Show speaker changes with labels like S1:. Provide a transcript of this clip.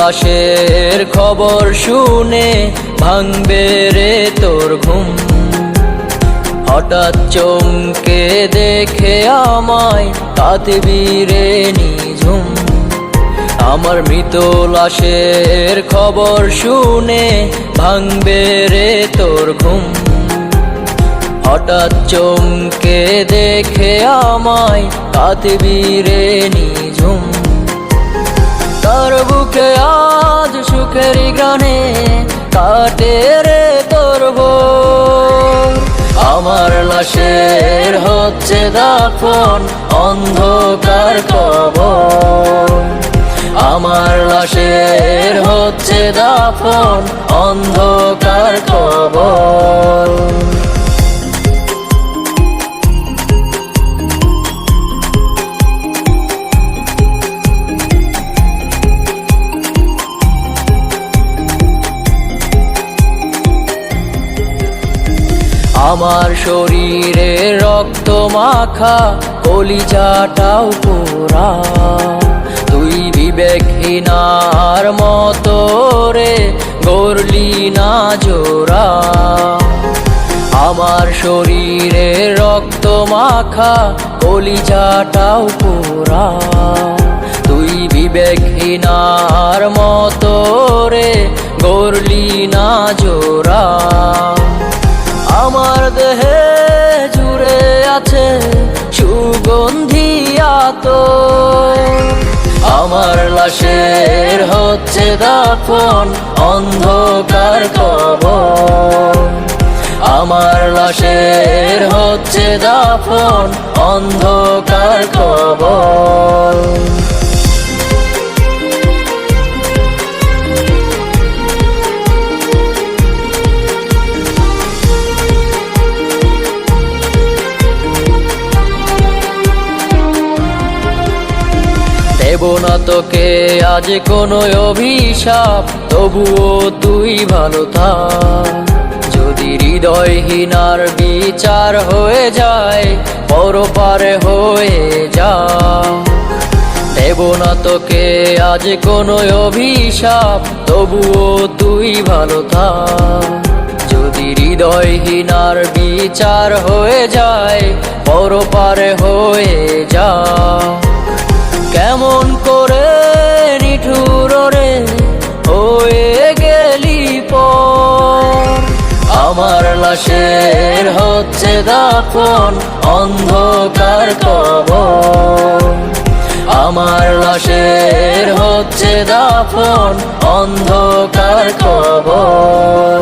S1: লাশের খবর শুনে ভাঙবে রে তোর ঘুম। হঠাৎ চমকে দেখে আমায় কাঁদবি রে নিঝুম। আমার মৃত লাশের খবর শুনে ভাঙবে রে তোর ঘুম। হঠাৎ চমকে দেখে আমায় কাঁদবি রে নিঝুম। তার বুকে আজ সুখের গানে কাটে রে তোর ভোর। আমার লাশের হচ্ছে দাফন অন্ধকার কবর। আমার লাশের হচ্ছে দাফন অন্ধকার কবর। আমার শরীরে রক্ত মাখা কলিজাটাও পোড়া। তুই বিবেকহীনার মতো রে গড়লি না জোড়া। আমার শরীরে রক্ত মাখা কলিজাটাও পোড়া। তুই বিবেকহীনার মতো রে গড়লি না জোড়া। আমার দেহে জুড়ে আছে সুগন্ধি আতর। আমার লাশের হচ্ছে দাফন অন্ধকার কবর। আমার লাশের হচ্ছে দাফন অন্ধকার কবর। দেব না তোকে আজ কোনো অভিশাপ, তবুও তুই ভালো থাক। যদি হৃদয়হীনার বিচার হয়ে যায় পরপারে হয়ে যা। দেব না তোকে আজ কোনো অভিশাপ, তবুও তুই ভালো থাক। যদি হৃদয়হীনার বিচার হয়ে যায় পরপারে হয়ে যা। কেমন করে নিঠুর রে হয়ে গেলি পর। আমার লাশের হচ্ছে দাফন অন্ধকার কবর। আমার লাশের হচ্ছে দাফন অন্ধকার কবর।